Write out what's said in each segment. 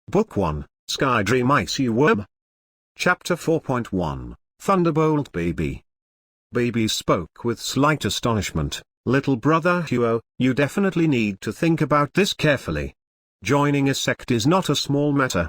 Book 1, Sky Dream Icy Worm. Chapter 4.1, Thunderbolt Baby. Baby spoke with slight astonishment. Little brother Huo, you definitely need to think about this carefully. Joining a sect is not a small matter.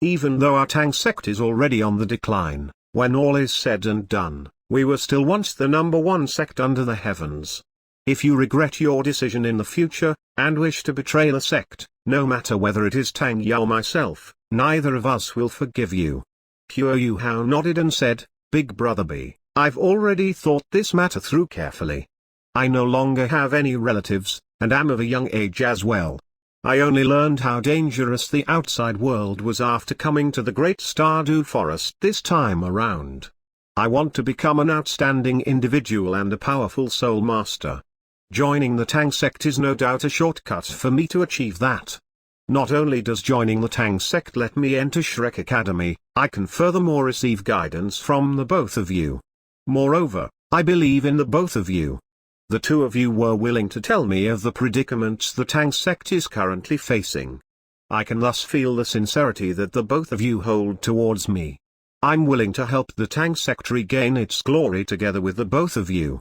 Even though our Tang sect is already on the decline, when all is said and done, we were still once the #1 sect under the heavens. If you regret your decision in the future, and wish to betray the sect, no matter whether it is Tang Ya or myself, neither of us will forgive you. Huo Yuhao nodded and said, Big brother B, I've already thought this matter through carefully. I no longer have any relatives, and am of a young age as well. I only learned how dangerous the outside world was after coming to the Great Stardew Forest this time around. I want to become an outstanding individual and a powerful soul master. Joining the Tang sect is no doubt a shortcut for me to achieve that. Not only does joining the Tang sect let me enter Shrek Academy, I can furthermore receive guidance from the both of you. Moreover, I believe in the both of you. The two of you were willing to tell me of the predicaments the Tang sect is currently facing. I can thus feel the sincerity that the both of you hold towards me. I'm willing to help the Tang sect regain its glory together with the both of you.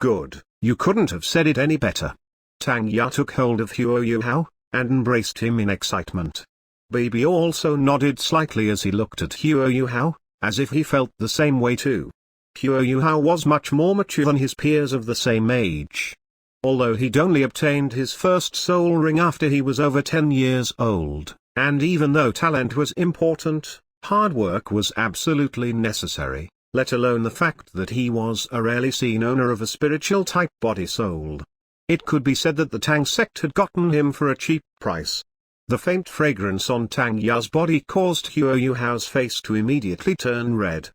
Good, you couldn't have said it any better. Tang Ya took hold of Huo Yuhao, and embraced him in excitement. Baby also nodded slightly as he looked at Huo Yuhao, as if he felt the same way too. Huo Yuhao was much more mature than his peers of the same age. Although he'd only obtained his first soul ring after he was over 10 years old, and even though talent was important, hard work was absolutely necessary, let alone the fact that he was a rarely seen owner of a spiritual type body soul. It could be said that the Tang sect had gotten him for a cheap price. The faint fragrance on Tang Ya's body caused Huo Yuhao's face to immediately turn red.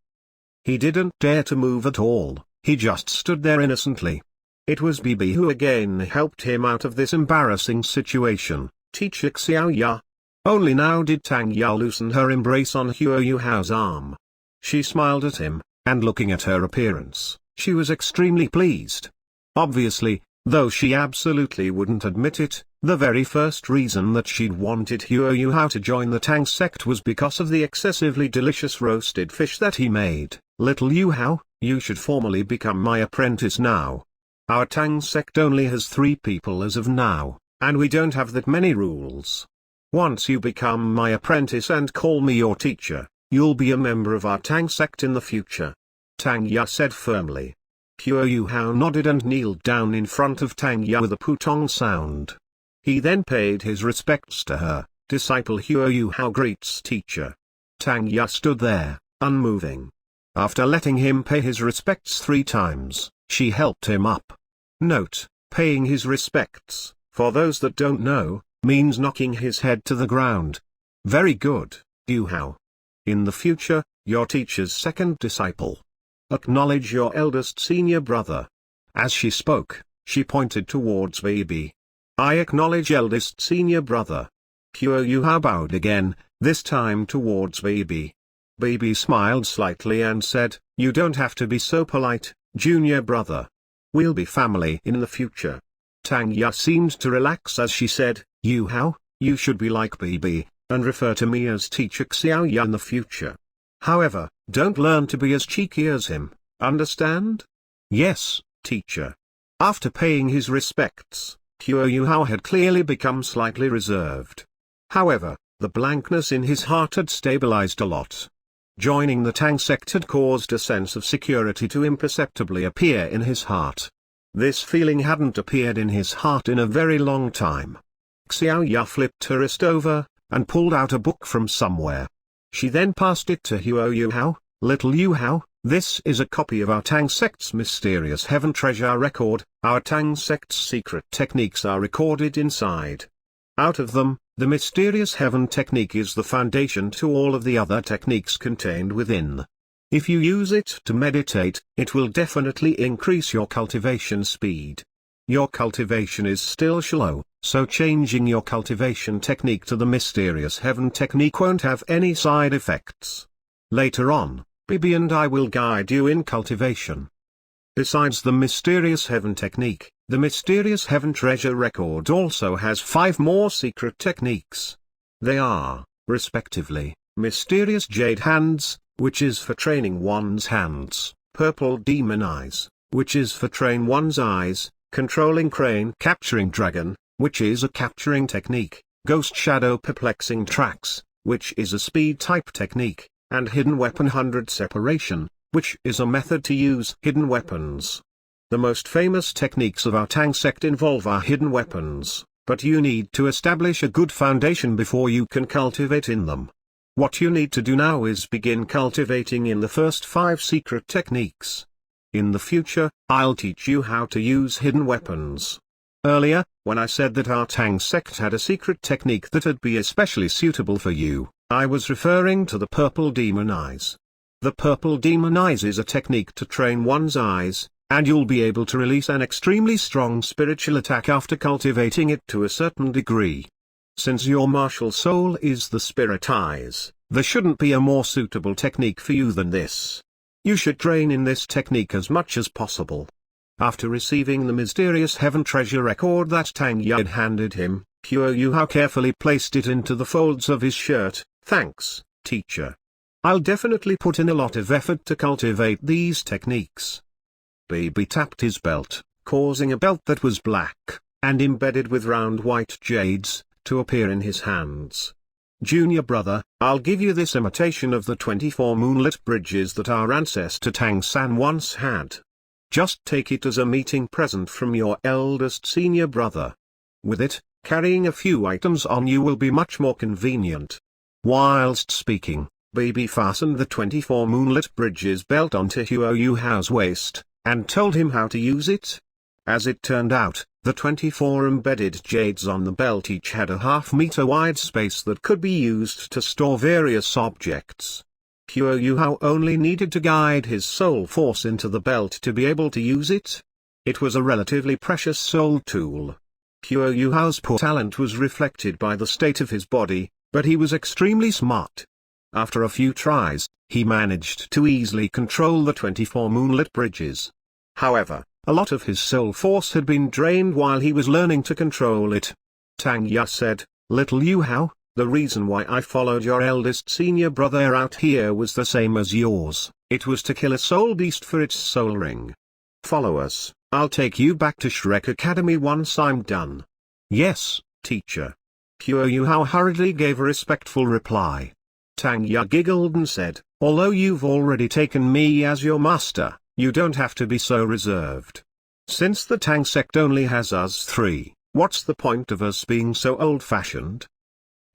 He didn't dare to move at all, he just stood there innocently. It was Bibi who again helped him out of this embarrassing situation, Teacher Xiao Ya. Only now did Tang Ya loosen her embrace on Huo Yuhao's arm. She smiled at him, and looking at her appearance, she was extremely pleased. Obviously, though she absolutely wouldn't admit it, the very first reason that she'd wanted Huo Yuhao to join the Tang sect was because of the excessively delicious roasted fish that he made. Little Yuhao, you should formally become my apprentice now. Our Tang sect only has 3 people as of now, and we don't have that many rules. Once you become my apprentice and call me your teacher, you'll be a member of our Tang sect in the future. Tang Ya said firmly. Huo Yuhao nodded and kneeled down in front of Tang Ya with a putong sound. He then paid his respects to her. Disciple Huo Yuhao greets teacher. Tang Ya stood there, unmoving. After letting him pay his respects 3 times, she helped him up. Note, paying his respects, for those that don't know, means knocking his head to the ground. Very good, Yuhao. In the future, your teacher's second disciple. Acknowledge your eldest senior brother. As she spoke, she pointed towards Baby. I acknowledge eldest senior brother. Huo Yuhao bowed again, this time towards Baby. Baby smiled slightly and said, you don't have to be so polite, junior brother. We'll be family in the future. Tang Ya seemed to relax as she said, Yuhao, you should be like Baby, and refer to me as Teacher Xiao Ya in the future. However, don't learn to be as cheeky as him, understand? Yes, teacher. After paying his respects, Huo Yuhao had clearly become slightly reserved. However, the blankness in his heart had stabilized a lot. Joining the Tang sect had caused a sense of security to imperceptibly appear in his heart. This feeling hadn't appeared in his heart in a very long time. Xiao Ya flipped her wrist over, and pulled out a book from somewhere. She then passed it to Huo Yuhao. Little Yuhao, this is a copy of our Tang sect's mysterious heaven treasure record. Our Tang sect's secret techniques are recorded inside. Out of them, the mysterious heaven technique is the foundation to all of the other techniques contained within. If you use it to meditate, it will definitely increase your cultivation speed. Your cultivation is still slow, so changing your cultivation technique to the mysterious heaven technique won't have any side effects. Later on, Bibi and I will guide you in cultivation. Besides the mysterious heaven technique, the mysterious heaven treasure record also has 5 more secret techniques. They are respectively, mysterious jade hands, which is for training one's hands, purple demon eyes, which is for train one's eyes, controlling crane capturing dragon, which is a capturing technique, ghost shadow perplexing tracks, which is a speed type technique, and hidden weapon 100 separation, which is a method to use hidden weapons. The most famous techniques of our Tang sect involve our hidden weapons, but you need to establish a good foundation before you can cultivate in them. What you need to do now is begin cultivating in the first 5 secret techniques. In the future, I'll teach you how to use hidden weapons. Earlier, when I said that our Tang sect had a secret technique that'd be especially suitable for you, I was referring to the purple demon eyes. The purple demon eyes is a technique to train one's eyes, and you'll be able to release an extremely strong spiritual attack after cultivating it to a certain degree. Since your martial soul is the spirit eyes, there shouldn't be a more suitable technique for you than this. You should train in this technique as much as possible. After receiving the mysterious heaven treasure record that Tang Yan handed him, Hua Yuhao carefully placed it into the folds of his shirt. Thanks, teacher. I'll definitely put in a lot of effort to cultivate these techniques. Baby tapped his belt, causing a belt that was black, and embedded with round white jades, to appear in his hands. Junior brother, I'll give you this imitation of the 24 moonlit bridges that our ancestor Tang San once had. Just take it as a meeting present from your eldest senior brother. With it, carrying a few items on you will be much more convenient. Whilst speaking, Baby fastened the 24 moonlit bridges belt onto Hua Yuhao's waist, and told him how to use it. As it turned out, the 24 embedded jades on the belt each had a half-meter wide space that could be used to store various objects. Hua Yuhao only needed to guide his soul force into the belt to be able to use it. It was a relatively precious soul tool. Hua Yuhao's poor talent was reflected by the state of his body, but he was extremely smart. After a few tries, he managed to easily control the 24 moonlit bridges. However, a lot of his soul force had been drained while he was learning to control it. Tang Ya said, "Little Yuhao, the reason why I followed your eldest senior brother out here was the same as yours. It was to kill a soul beast for its soul ring. Follow us, I'll take you back to Shrek Academy once I'm done." "Yes, teacher." Hua Yuhao hurriedly gave a respectful reply. Tang Ya giggled and said, "Although you've already taken me as your master, you don't have to be so reserved. Since the Tang sect only has us 3, what's the point of us being so old-fashioned?"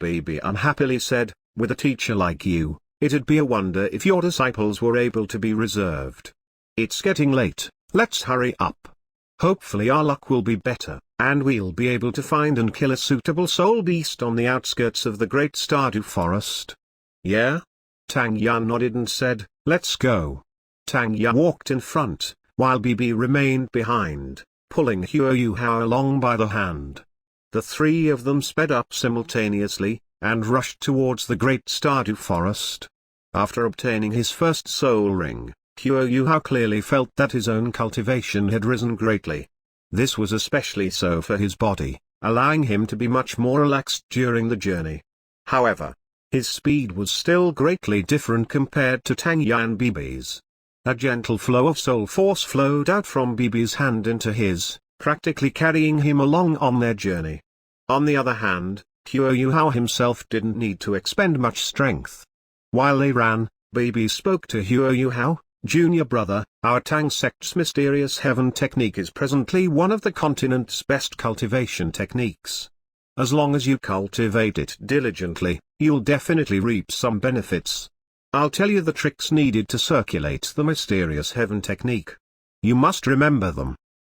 Baby unhappily said, "With a teacher like you, it'd be a wonder if your disciples were able to be reserved. It's getting late, let's hurry up. Hopefully our luck will be better, and we'll be able to find and kill a suitable soul beast on the outskirts of the Great Stardew Forest." "Yeah?" Tang Ya nodded and said, "Let's go." Tang Ya walked in front, while Bibi remained behind, pulling Hua Yuhao along by the hand. The 3 of them sped up simultaneously, and rushed towards the Great Stardew Forest. After obtaining his first soul ring, Hua Yuhao clearly felt that his own cultivation had risen greatly. This was especially so for his body, allowing him to be much more relaxed during the journey. However, his speed was still greatly different compared to Tang Ya and Bibi's. A gentle flow of soul force flowed out from Bibi's hand into his, practically carrying him along on their journey. On the other hand, Hua Yuhao himself didn't need to expend much strength. While they ran, Bibi spoke to Hua Yuhao, "Junior brother, our Tang sect's mysterious heaven technique is presently one of the continent's best cultivation techniques. As long as you cultivate it diligently, you'll definitely reap some benefits. I'll tell you the tricks needed to circulate the mysterious heaven technique. You must remember them."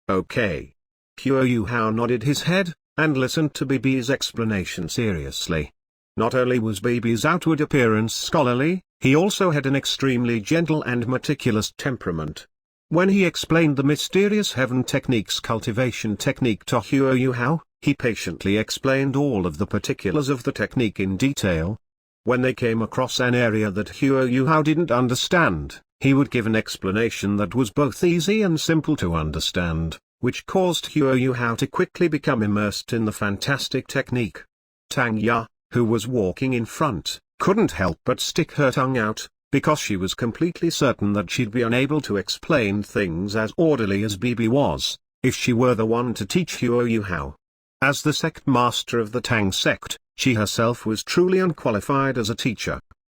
"Okay." Hua Yuhao nodded his head, and listened to Bibi's explanation seriously. Not only was Bibi's outward appearance scholarly, he also had an extremely gentle and meticulous temperament. When he explained the mysterious heaven technique's cultivation technique to Hua Yuhao, he patiently explained all of the particulars of the technique in detail. When they came across an area that Hua Yuhao didn't understand, he would give an explanation that was both easy and simple to understand, which caused Hua Yuhao to quickly become immersed in the fantastic technique. "Tang Ya, who was walking in front, couldn't help but stick her tongue out, because she was completely certain that she'd be unable to explain things as orderly as Bibi was, if she were the one to teach Huo how. As the sect master of the Tang sect, she herself was truly unqualified as a teacher.